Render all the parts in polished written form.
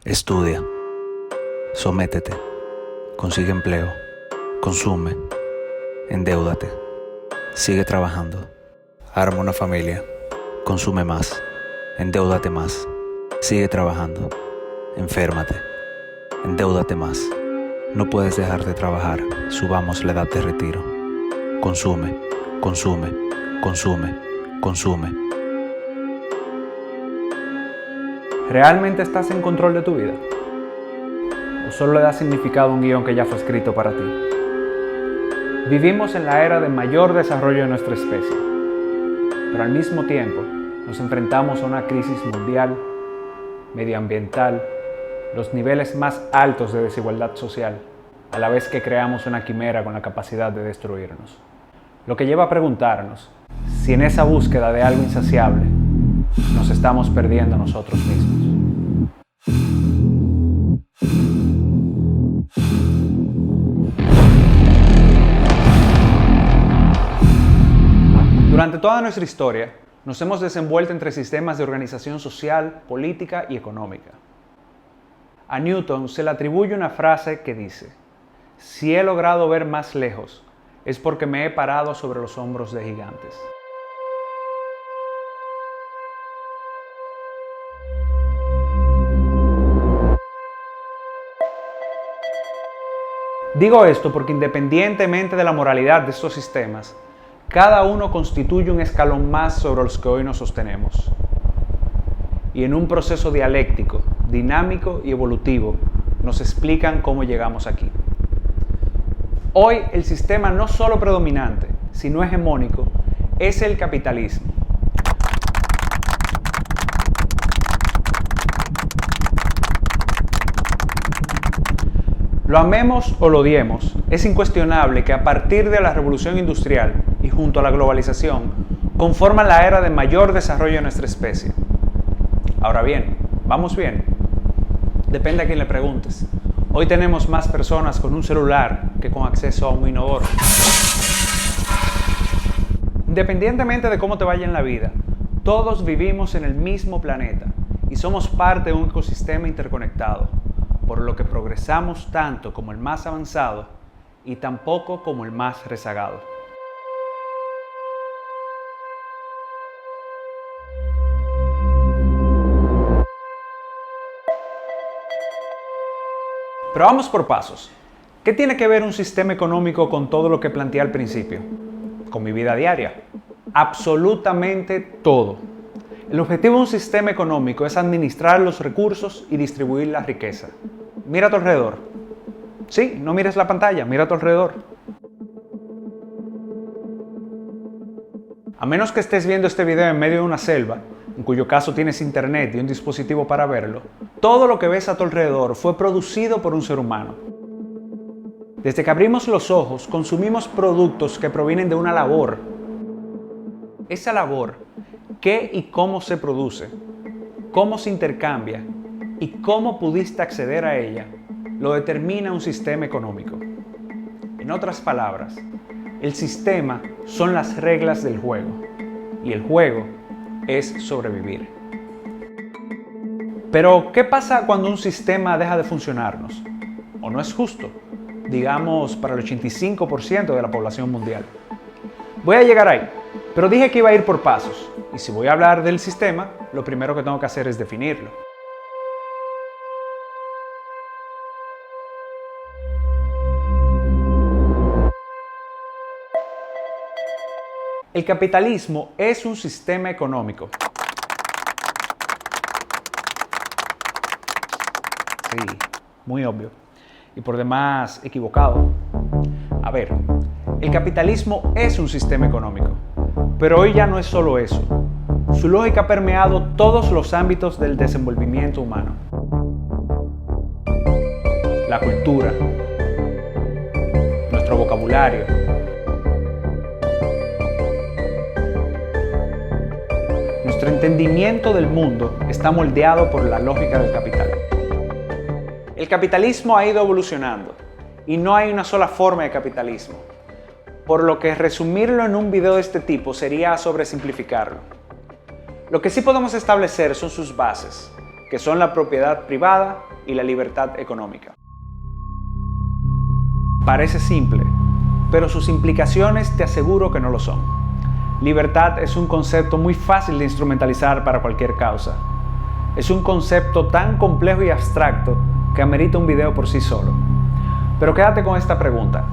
Estudia, sométete, consigue empleo, consume, endeúdate, sigue trabajando, arma una familia, consume más, endeúdate más, sigue trabajando, enférmate, endeúdate más. No puedes dejar de trabajar, subamos la edad de retiro. Consume, consume, consume, consume. ¿Realmente estás en control de tu vida? ¿O solo le das significado a un guión que ya fue escrito para ti? Vivimos en la era de mayor desarrollo de nuestra especie, pero al mismo tiempo nos enfrentamos a una crisis mundial, medioambiental, los niveles más altos de desigualdad social, a la vez que creamos una quimera con la capacidad de destruirnos. Lo que lleva a preguntarnos si en esa búsqueda de algo insaciable nos estamos perdiendo a nosotros mismos. Durante toda nuestra historia, nos hemos desenvuelto entre sistemas de organización social, política y económica. A Newton se le atribuye una frase que dice: "Si he logrado ver más lejos, es porque me he parado sobre los hombros de gigantes". Digo esto porque independientemente de la moralidad de estos sistemas, cada uno constituye un escalón más sobre los que hoy nos sostenemos. Y en un proceso dialéctico, dinámico y evolutivo, nos explican cómo llegamos aquí. Hoy el sistema no solo predominante, sino hegemónico, es el capitalismo. Lo amemos o lo odiemos, es incuestionable que a partir de la revolución industrial y junto a la globalización, conforman la era de mayor desarrollo de nuestra especie. Ahora bien, ¿vamos bien? Depende a quién le preguntes. Hoy tenemos más personas con un celular que con acceso a un inodoro. Independientemente de cómo te vaya en la vida, todos vivimos en el mismo planeta y somos parte de un ecosistema interconectado, por lo que progresamos tanto como el más avanzado y tampoco como el más rezagado. Pero vamos por pasos. ¿Qué tiene que ver un sistema económico con todo lo que planteé al principio? Con mi vida diaria. Absolutamente todo. El objetivo de un sistema económico es administrar los recursos y distribuir la riqueza. Mira a tu alrededor. Sí, no mires la pantalla, mira a tu alrededor. A menos que estés viendo este video en medio de una selva, en cuyo caso tienes internet y un dispositivo para verlo, todo lo que ves a tu alrededor fue producido por un ser humano. Desde que abrimos los ojos, consumimos productos que provienen de una labor. Esa labor, qué y cómo se produce, cómo se intercambia y cómo pudiste acceder a ella, lo determina un sistema económico. En otras palabras, el sistema son las reglas del juego y el juego es sobrevivir. Pero, ¿qué pasa cuando un sistema deja de funcionarnos? ¿O no es justo? Digamos, para el 85% de la población mundial. Voy a llegar ahí, pero dije que iba a ir por pasos. Y si voy a hablar del sistema, lo primero que tengo que hacer es definirlo. El capitalismo es un sistema económico. Sí, muy obvio. Y por demás, equivocado. A ver, el capitalismo es un sistema económico. Pero hoy ya no es solo eso. Su lógica ha permeado todos los ámbitos del desenvolvimiento humano. La cultura, nuestro vocabulario, nuestro entendimiento del mundo está moldeado por la lógica del capital. El capitalismo ha ido evolucionando y no hay una sola forma de capitalismo, por lo que resumirlo en un video de este tipo sería sobresimplificarlo. Lo que sí podemos establecer son sus bases, que son la propiedad privada y la libertad económica. Parece simple, pero sus implicaciones te aseguro que no lo son. Libertad es un concepto muy fácil de instrumentalizar para cualquier causa. Es un concepto tan complejo y abstracto que amerita un video por sí solo. Pero quédate con esta pregunta.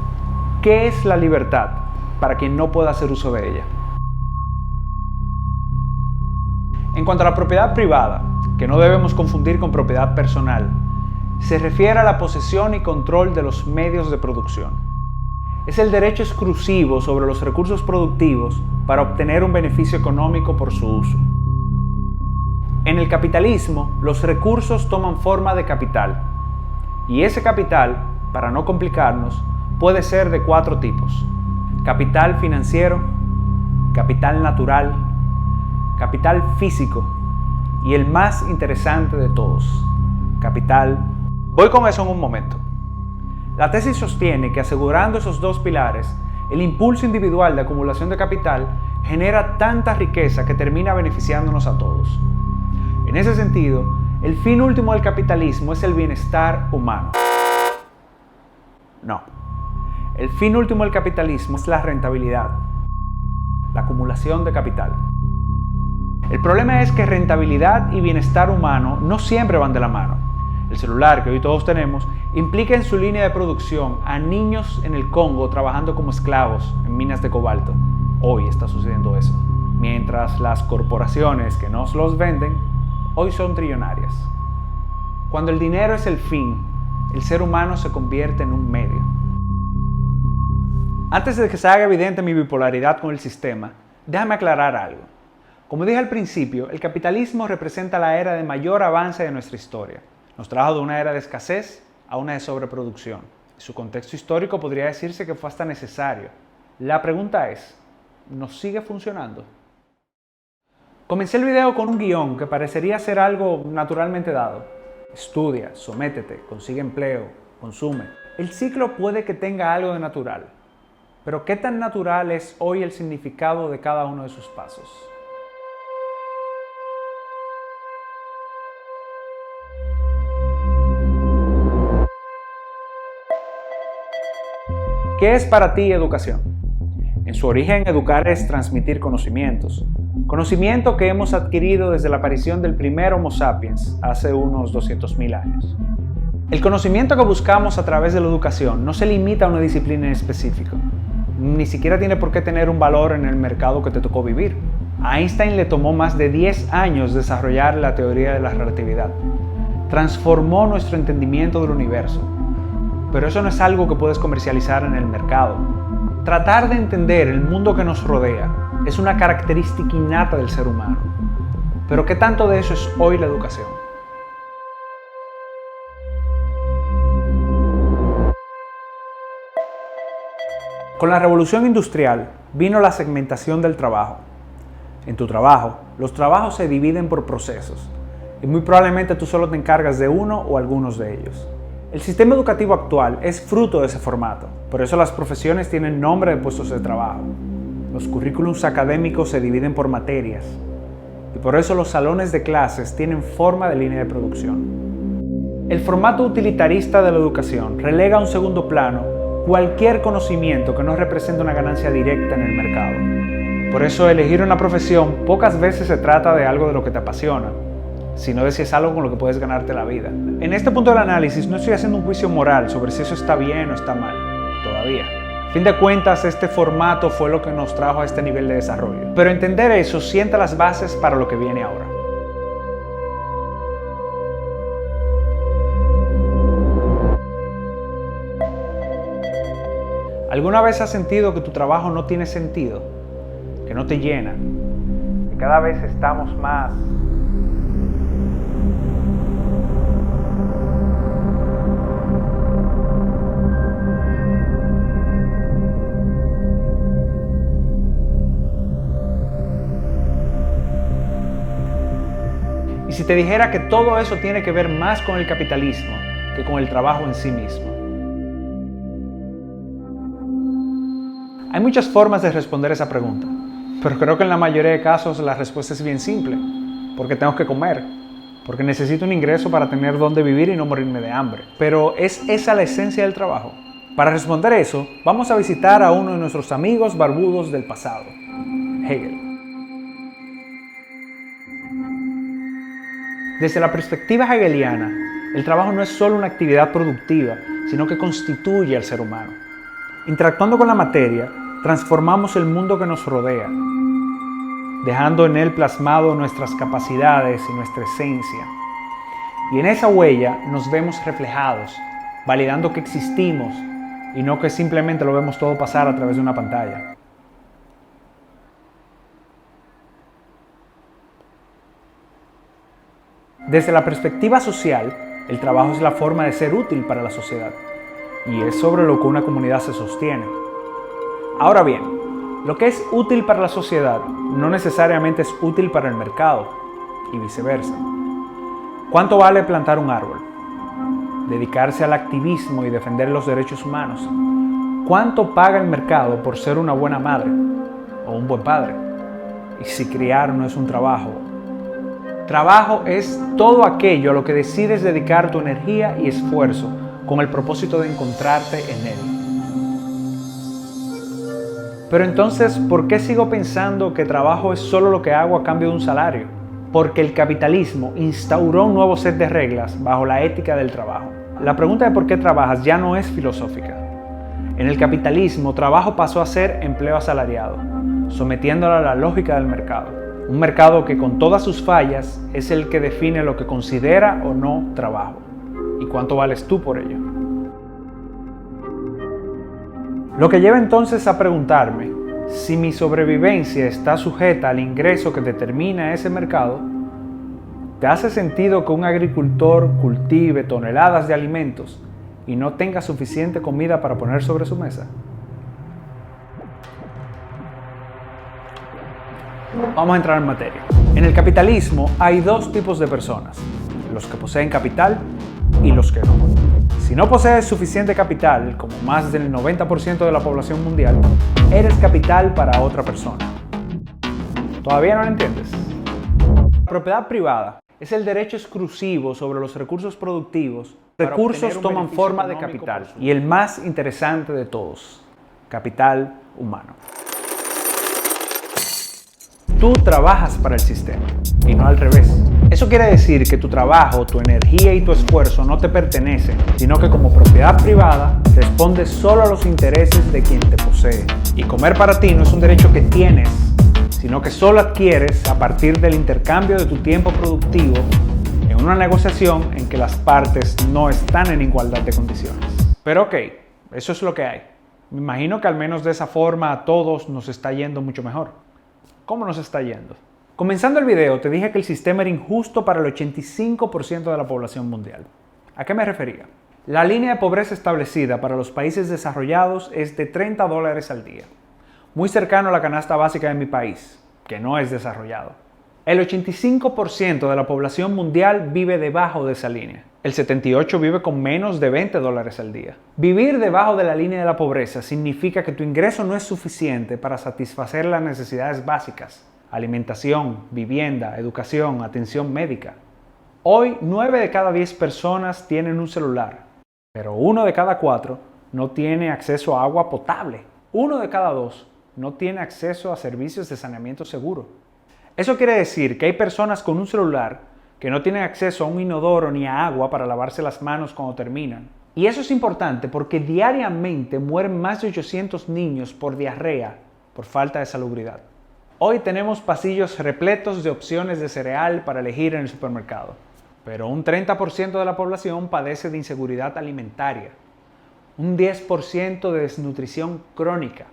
¿Qué es la libertad para quien no pueda hacer uso de ella? En cuanto a la propiedad privada, que no debemos confundir con propiedad personal, se refiere a la posesión y control de los medios de producción. Es el derecho exclusivo sobre los recursos productivos para obtener un beneficio económico por su uso. En el capitalismo, los recursos toman forma de capital, y ese capital, para no complicarnos, puede ser de 4 tipos: capital financiero, capital natural, capital físico y el más interesante de todos, capital. Voy con eso en un momento. La tesis sostiene que asegurando esos 2 pilares, el impulso individual de acumulación de capital genera tanta riqueza que termina beneficiándonos a todos. En ese sentido, el fin último del capitalismo es el bienestar humano. No. El fin último del capitalismo es la rentabilidad, la acumulación de capital. El problema es que rentabilidad y bienestar humano no siempre van de la mano. El celular que hoy todos tenemos implica en su línea de producción a niños en el Congo trabajando como esclavos en minas de cobalto. Hoy está sucediendo eso. Mientras las corporaciones que nos los venden hoy son trillonarias. Cuando el dinero es el fin, el ser humano se convierte en un medio. Antes de que se haga evidente mi bipolaridad con el sistema, déjame aclarar algo. Como dije al principio, el capitalismo representa la era de mayor avance de nuestra historia. Nos trajo de una era de escasez a una de sobreproducción. En su contexto histórico podría decirse que fue hasta necesario. La pregunta es, ¿nos sigue funcionando? Comencé el video con un guión que parecería ser algo naturalmente dado. Estudia, sométete, consigue empleo, consume. El ciclo puede que tenga algo de natural. Pero ¿qué tan natural es hoy el significado de cada uno de sus pasos? ¿Qué es para ti educación? En su origen, educar es transmitir conocimientos. Conocimiento que hemos adquirido desde la aparición del primer Homo sapiens hace unos 200.000 años. El conocimiento que buscamos a través de la educación no se limita a una disciplina en específico. Ni siquiera tiene por qué tener un valor en el mercado que te tocó vivir. A Einstein le tomó más de 10 años desarrollar la teoría de la relatividad. Transformó nuestro entendimiento del universo. Pero eso no es algo que puedes comercializar en el mercado. Tratar de entender el mundo que nos rodea es una característica innata del ser humano. Pero ¿qué tanto de eso es hoy la educación? Con la revolución industrial vino la segmentación del trabajo. En tu trabajo, los trabajos se dividen por procesos y muy probablemente tú solo te encargas de uno o algunos de ellos. El sistema educativo actual es fruto de ese formato, por eso las profesiones tienen nombre de puestos de trabajo. Los currículums académicos se dividen por materias y por eso los salones de clases tienen forma de línea de producción. El formato utilitarista de la educación relega a un segundo plano cualquier conocimiento que no represente una ganancia directa en el mercado. Por eso elegir una profesión pocas veces se trata de algo de lo que te apasiona, sino de si es algo con lo que puedes ganarte la vida. En este punto del análisis no estoy haciendo un juicio moral sobre si eso está bien o está mal, todavía. A fin de cuentas, este formato fue lo que nos trajo a este nivel de desarrollo. Pero entender eso sienta las bases para lo que viene ahora. ¿Alguna vez has sentido que tu trabajo no tiene sentido? Que no te llena? Que cada vez estamos más Y si te dijera que todo eso tiene que ver más con el capitalismo que con el trabajo en sí mismo. Hay muchas formas de responder esa pregunta, pero creo que en la mayoría de casos la respuesta es bien simple, porque tengo que comer. porque necesito un ingreso para tener dónde vivir y no morirme de hambre. Pero ¿es esa la esencia del trabajo? Para responder eso, vamos a visitar a uno de nuestros amigos barbudos del pasado, Hegel. Desde la perspectiva hegeliana, el trabajo no es solo una actividad productiva, sino que constituye al ser humano. Interactuando con la materia, transformamos el mundo que nos rodea, dejando en él plasmado nuestras capacidades y nuestra esencia. Y en esa huella nos vemos reflejados, validando que existimos y no que simplemente lo vemos todo pasar a través de una pantalla. Desde la perspectiva social, el trabajo es la forma de ser útil para la sociedad, y es sobre lo que una comunidad se sostiene. Ahora bien, lo que es útil para la sociedad no necesariamente es útil para el mercado, y viceversa. ¿Cuánto vale plantar un árbol? Dedicarse al activismo y defender los derechos humanos. ¿Cuánto paga el mercado por ser una buena madre o un buen padre? Y si criar no es un trabajo. Trabajo es todo aquello a lo que decides dedicar tu energía y esfuerzo con el propósito de encontrarte en él. Pero entonces, ¿por qué sigo pensando que trabajo es solo lo que hago a cambio de un salario? Porque el capitalismo instauró un nuevo set de reglas bajo la ética del trabajo. La pregunta de por qué trabajas ya no es filosófica. En el capitalismo, trabajo pasó a ser empleo asalariado, sometiéndolo a la lógica del mercado. Un mercado que con todas sus fallas es el que define lo que considera o no trabajo. ¿Y cuánto vales tú por ello? Lo que lleva entonces a preguntarme si mi sobrevivencia está sujeta al ingreso que determina ese mercado. ¿Te hace sentido que un agricultor cultive toneladas de alimentos y no tenga suficiente comida para poner sobre su mesa? Vamos a entrar en materia. En el capitalismo hay dos tipos de personas: los que poseen capital y los que no. Si no posees suficiente capital, como más del 90% de la población mundial, eres capital para otra persona. ¿Todavía no lo entiendes? La propiedad privada es el derecho exclusivo sobre los recursos productivos. Recursos toman forma de capital, y el más interesante de todos, capital humano. Tú trabajas para el sistema y no al revés. Eso quiere decir que tu trabajo, tu energía y tu esfuerzo no te pertenecen, sino que como propiedad privada respondes solo a los intereses de quien te posee. Y comer para ti no es un derecho que tienes, sino que solo adquieres a partir del intercambio de tu tiempo productivo en una negociación en que las partes no están en igualdad de condiciones. Pero ok, eso es lo que hay. Me imagino que al menos de esa forma a todos nos está yendo mucho mejor. ¿Cómo nos está yendo? Comenzando el video te dije que el sistema era injusto para el 85% de la población mundial. ¿A qué me refería? La línea de pobreza establecida para los países desarrollados es de $30 al día, muy cercano a la canasta básica de mi país, que no es desarrollado. El 85% de la población mundial vive debajo de esa línea. El 78% vive con menos de $20 al día. Vivir debajo de la línea de la pobreza significa que tu ingreso no es suficiente para satisfacer las necesidades básicas: alimentación, vivienda, educación, atención médica. Hoy, 9 de cada 10 personas tienen un celular, pero 1 de cada 4 no tiene acceso a agua potable. 1 de cada 2 no tiene acceso a servicios de saneamiento seguro. Eso quiere decir que hay personas con un celular que no tienen acceso a un inodoro ni a agua para lavarse las manos cuando terminan. Y eso es importante porque diariamente mueren más de 800 niños por diarrea por falta de salubridad. Hoy tenemos pasillos repletos de opciones de cereal para elegir en el supermercado, pero un 30% de la población padece de inseguridad alimentaria, un 10% de desnutrición crónica,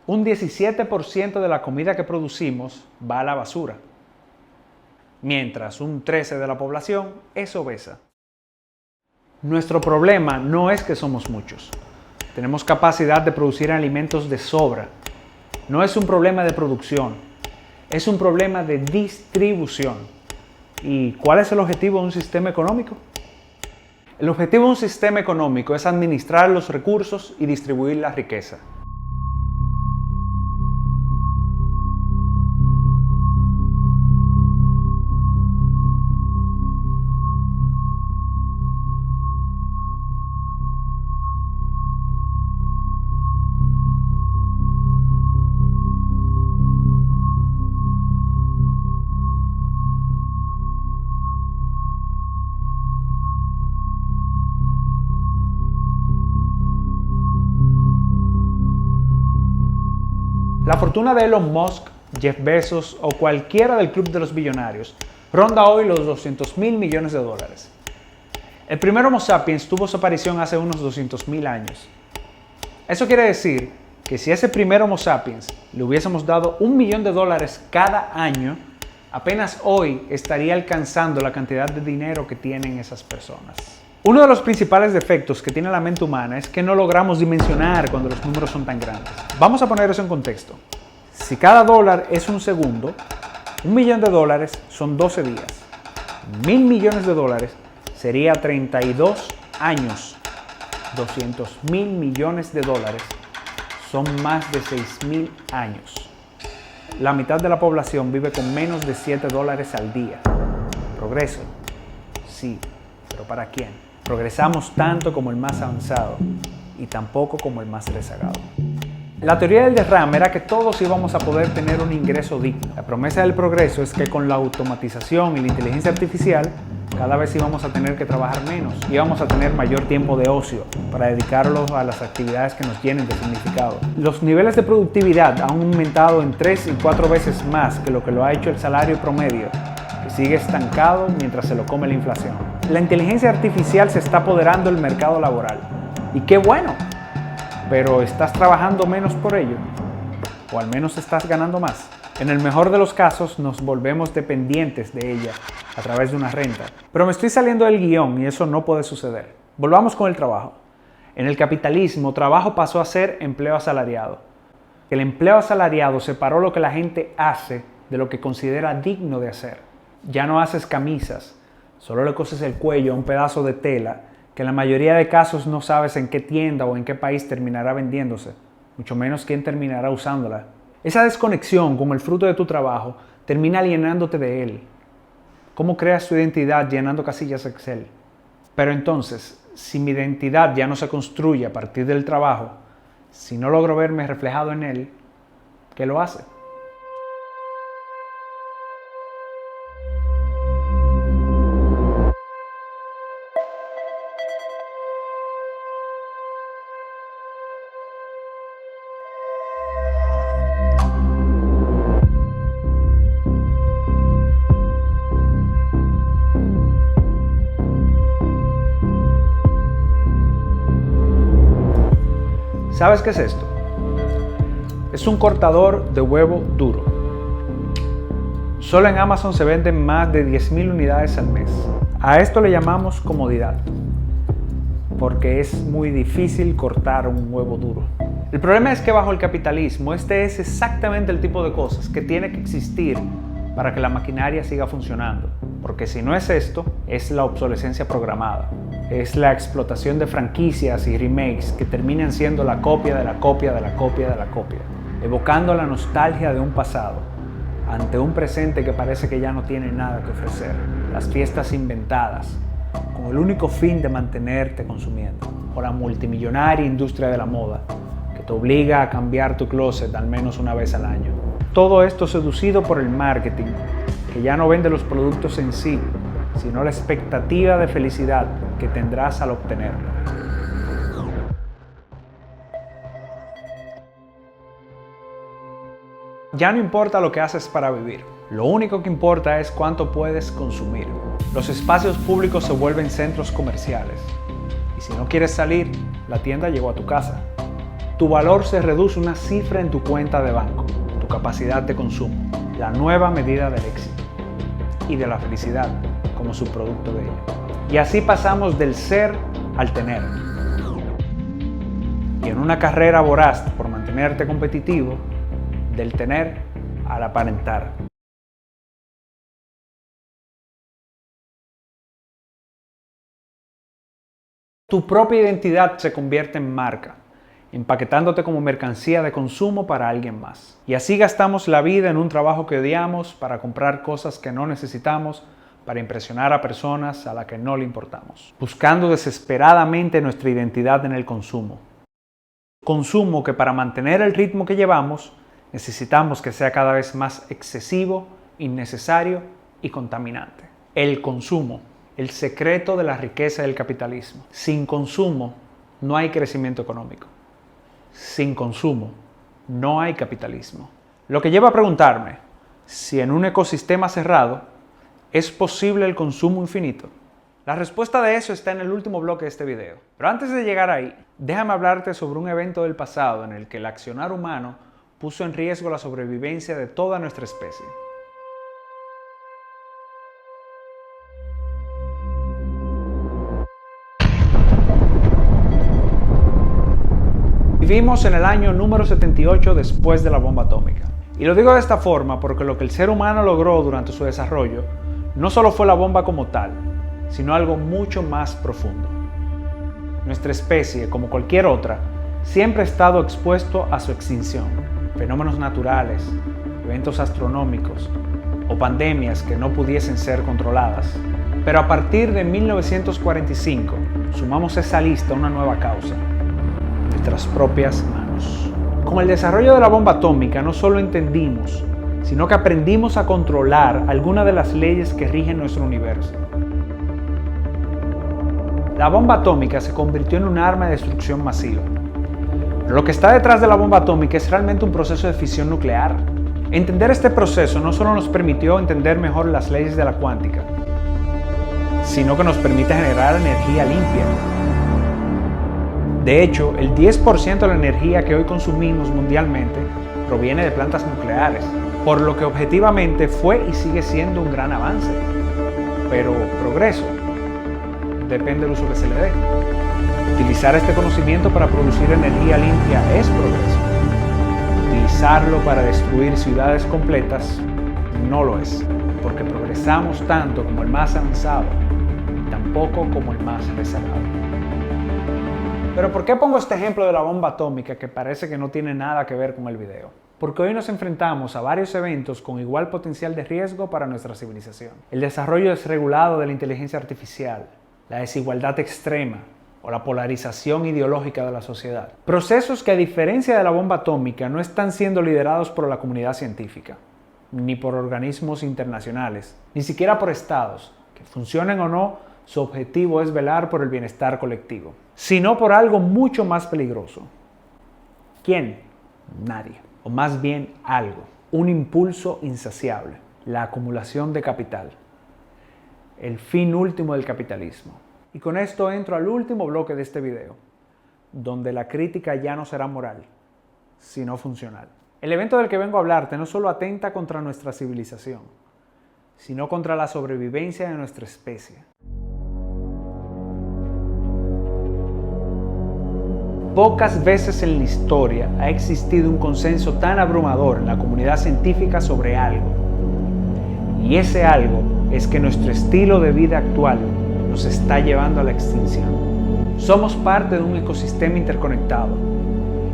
un 17% de la comida que producimos va a la basura, mientras un 13% de la población es obesa. Nuestro problema no es que somos muchos. Tenemos capacidad de producir alimentos de sobra. No es un problema de producción, es un problema de distribución. ¿Y cuál es el objetivo de un sistema económico? El objetivo de un sistema económico es administrar los recursos y distribuir la riqueza. La fortuna de Elon Musk, Jeff Bezos o cualquiera del club de los billonarios ronda hoy los 200.000 millones de dólares. El primer Homo sapiens tuvo su aparición hace unos 200.000 años. Eso quiere decir que si a ese primer Homo sapiens le hubiésemos dado $1 millón cada año, apenas hoy estaría alcanzando la cantidad de dinero que tienen esas personas. Uno de los principales defectos que tiene la mente humana es que no logramos dimensionar cuando los números son tan grandes. Vamos a poner eso en contexto. Si cada dólar es un segundo, $1 millón son 12 días. 1.000 millones de dólares sería 32 años. 200.000 millones de dólares son más de 6.000 años. La mitad de la población vive con menos de $7 al día. ¿Progreso? Sí, pero ¿para quién? Progresamos tanto como el más avanzado y tampoco como el más rezagado. La teoría del derrame era que todos íbamos a poder tener un ingreso digno. La promesa del progreso es que con la automatización y la inteligencia artificial cada vez íbamos a tener que trabajar menos, íbamos a tener mayor tiempo de ocio para dedicarlo a las actividades que nos llenen de significado. Los niveles de productividad han aumentado en 3 y 4 veces más que lo ha hecho el salario promedio, que sigue estancado mientras se lo come la inflación. La inteligencia artificial se está apoderando del mercado laboral. Y qué bueno, pero ¿estás trabajando menos por ello? ¿O al menos estás ganando más? En el mejor de los casos nos volvemos dependientes de ella a través de una renta. Pero me estoy saliendo del guión y eso no puede suceder. Volvamos con el trabajo. En el capitalismo, trabajo pasó a ser empleo asalariado. El empleo asalariado separó lo que la gente hace de lo que considera digno de hacer. Ya no haces camisas, solo le coses el cuello a un pedazo de tela que en la mayoría de casos no sabes en qué tienda o en qué país terminará vendiéndose, mucho menos quién terminará usándola. Esa desconexión con el fruto de tu trabajo termina alienándote de él. ¿Cómo creas tu identidad llenando casillas Excel? Pero entonces, si mi identidad ya no se construye a partir del trabajo, si no logro verme reflejado en él, ¿qué lo hace? ¿Sabes qué es esto? Es un cortador de huevo duro. Solo en Amazon se venden más de 10.000 unidades al mes. A esto le llamamos comodidad, porque es muy difícil cortar un huevo duro. El problema es que bajo el capitalismo, este es exactamente el tipo de cosas que tiene que existir para que la maquinaria siga funcionando. Porque si no es esto, es la obsolescencia programada. Es la explotación de franquicias y remakes que terminan siendo la copia de la copia de la copia de la copia, evocando la nostalgia de un pasado ante un presente que parece que ya no tiene nada que ofrecer. Las fiestas inventadas, con el único fin de mantenerte consumiendo, o la multimillonaria industria de la moda, que te obliga a cambiar tu closet al menos una vez al año. Todo esto seducido por el marketing, que ya no vende los productos en sí, sino la expectativa de felicidad que tendrás al obtenerlo. Ya no importa lo que haces para vivir, lo único que importa es cuánto puedes consumir. Los espacios públicos se vuelven centros comerciales, y si no quieres salir, la tienda llegó a tu casa. Tu valor se reduce a una cifra en tu cuenta de banco, tu capacidad de consumo, la nueva medida del éxito y de la felicidad como subproducto de ello. Y así pasamos del ser al tener. Y en una carrera voraz por mantenerte competitivo, del tener al aparentar. Tu propia identidad se convierte en marca, empaquetándote como mercancía de consumo para alguien más. Y así gastamos la vida en un trabajo que odiamos para comprar cosas que no necesitamos, para impresionar a personas a las que no le importamos, buscando desesperadamente nuestra identidad en el consumo. Consumo que para mantener el ritmo que llevamos, necesitamos que sea cada vez más excesivo, innecesario y contaminante. El consumo, el secreto de la riqueza del capitalismo. Sin consumo no hay crecimiento económico. Sin consumo no hay capitalismo. Lo que lleva a preguntarme si en un ecosistema cerrado es posible el consumo infinito. La respuesta de eso está en el último bloque de este video. Pero antes de llegar ahí, déjame hablarte sobre un evento del pasado en el que el accionar humano puso en riesgo la sobrevivencia de toda nuestra especie. Vivimos en el año número 78 después de la bomba atómica. Y lo digo de esta forma porque lo que el ser humano logró durante su desarrollo no solo fue la bomba como tal, sino algo mucho más profundo. Nuestra especie, como cualquier otra, siempre ha estado expuesto a su extinción. Fenómenos naturales, eventos astronómicos o pandemias que no pudiesen ser controladas. Pero a partir de 1945, sumamos a esa lista una nueva causa: nuestras propias manos. Con el desarrollo de la bomba atómica no solo entendimos, sino que aprendimos a controlar algunas de las leyes que rigen nuestro universo. La bomba atómica se convirtió en un arma de destrucción masiva. Pero lo que está detrás de la bomba atómica es realmente un proceso de fisión nuclear. Entender este proceso no solo nos permitió entender mejor las leyes de la cuántica, sino que nos permite generar energía limpia. De hecho, el 10% de la energía que hoy consumimos mundialmente proviene de plantas nucleares, por lo que objetivamente fue y sigue siendo un gran avance. Pero progreso depende del uso que se le dé. Utilizar este conocimiento para producir energía limpia es progreso. Utilizarlo para destruir ciudades completas no lo es, porque progresamos tanto como el más avanzado, y tampoco como el más rezagado. Pero ¿por qué pongo este ejemplo de la bomba atómica que parece que no tiene nada que ver con el video? Porque hoy nos enfrentamos a varios eventos con igual potencial de riesgo para nuestra civilización. El desarrollo desregulado de la inteligencia artificial, la desigualdad extrema o la polarización ideológica de la sociedad. Procesos que, a diferencia de la bomba atómica, no están siendo liderados por la comunidad científica, ni por organismos internacionales, ni siquiera por estados, que funcionen o no, su objetivo es velar por el bienestar colectivo, sino por algo mucho más peligroso. ¿Quién? Nadie. O más bien algo. Un impulso insaciable. La acumulación de capital. El fin último del capitalismo. Y con esto entro al último bloque de este video, donde la crítica ya no será moral, sino funcional. El evento del que vengo a hablarte no solo atenta contra nuestra civilización, sino contra la sobrevivencia de nuestra especie. Pocas veces en la historia ha existido un consenso tan abrumador en la comunidad científica sobre algo. Y ese algo es que nuestro estilo de vida actual nos está llevando a la extinción. Somos parte de un ecosistema interconectado.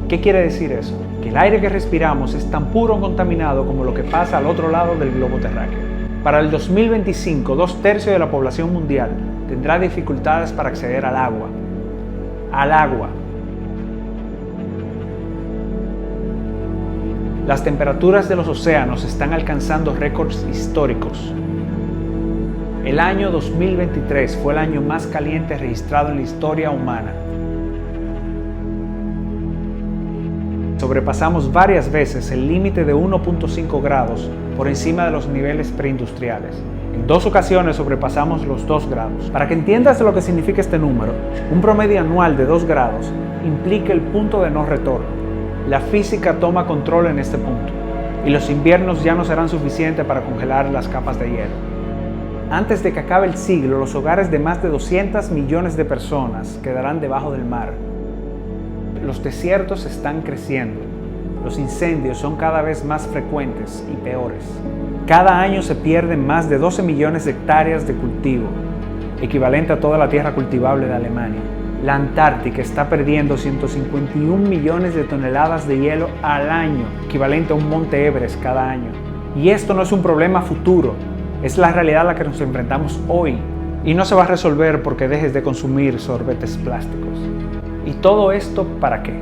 ¿Qué quiere decir eso? Que el aire que respiramos es tan puro o contaminado como lo que pasa al otro lado del globo terráqueo. Para el 2025, 2/3 de la población mundial tendrá dificultades para acceder al agua. Al agua. Las temperaturas de los océanos están alcanzando récords históricos. El año 2023 fue el año más caliente registrado en la historia humana. Sobrepasamos varias veces el límite de 1.5 grados por encima de los niveles preindustriales. En 2 ocasiones sobrepasamos los 2 grados. Para que entiendas lo que significa este número, un promedio anual de 2 grados implica el punto de no retorno. La física toma control en este punto, y los inviernos ya no serán suficientes para congelar las capas de hielo. Antes de que acabe el siglo, los hogares de más de 200 millones de personas quedarán debajo del mar. Los desiertos están creciendo. Los incendios son cada vez más frecuentes y peores. Cada año se pierden más de 12 millones de hectáreas de cultivo, equivalente a toda la tierra cultivable de Alemania. La Antártica está perdiendo 151 millones de toneladas de hielo al año, equivalente a un monte Everest cada año. Y esto no es un problema futuro, es la realidad a la que nos enfrentamos hoy. Y no se va a resolver porque dejes de consumir sorbetes plásticos. ¿Y todo esto para qué?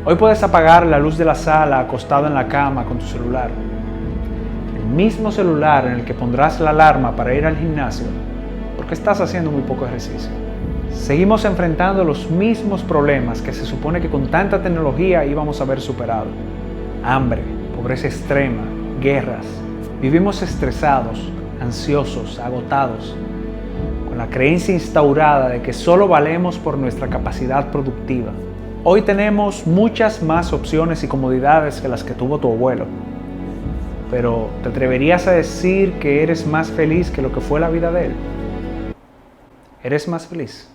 Hoy puedes apagar la luz de la sala acostado en la cama con tu celular. El mismo celular en el que pondrás la alarma para ir al gimnasio, porque estás haciendo muy poco ejercicio. Seguimos enfrentando los mismos problemas que se supone que con tanta tecnología íbamos a haber superado. hambre, pobreza extrema, guerras. Vivimos estresados, ansiosos, agotados, con la creencia instaurada de que solo valemos por nuestra capacidad productiva. Hoy tenemos muchas más opciones y comodidades que las que tuvo tu abuelo. Pero, ¿te atreverías a decir que eres más feliz que lo que fue la vida de él? ¿Eres más feliz?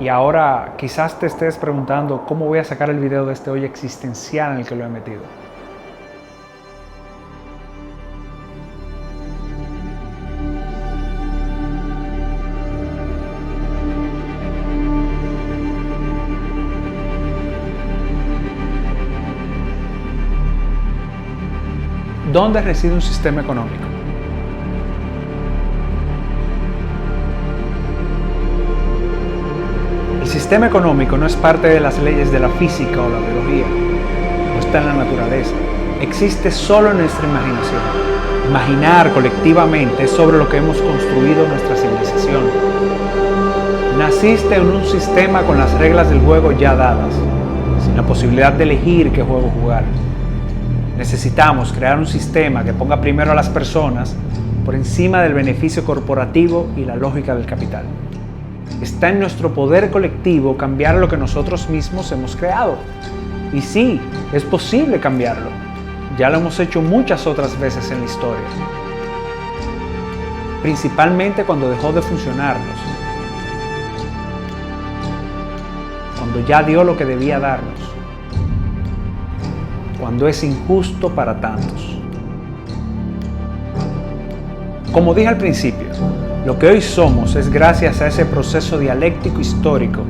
Y ahora quizás te estés preguntando cómo voy a sacar el video de este hoyo existencial en el que lo he metido. ¿Dónde reside un sistema económico? El sistema económico no es parte de las leyes de la física o la biología, no está en la naturaleza, existe solo en nuestra imaginación. Imaginar colectivamente es sobre lo que hemos construido nuestra civilización. Naciste en un sistema con las reglas del juego ya dadas, sin la posibilidad de elegir qué juego jugar. Necesitamos crear un sistema que ponga primero a las personas por encima del beneficio corporativo y la lógica del capital. Está en nuestro poder colectivo cambiar lo que nosotros mismos hemos creado. Y sí, es posible cambiarlo. Ya lo hemos hecho muchas otras veces en la historia. Principalmente cuando dejó de funcionarnos. Cuando ya dio lo que debía darnos. Cuando es injusto para tantos. Como dije al principio, lo que hoy somos es gracias a ese proceso dialéctico histórico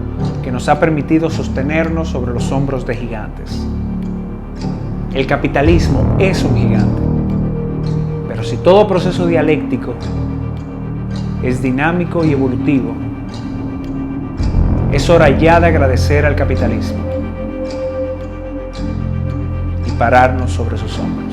que nos ha permitido sostenernos sobre los hombros de gigantes. El capitalismo es un gigante, pero si todo proceso dialéctico es dinámico y evolutivo, es hora ya de agradecer al capitalismo y pararnos sobre sus hombros.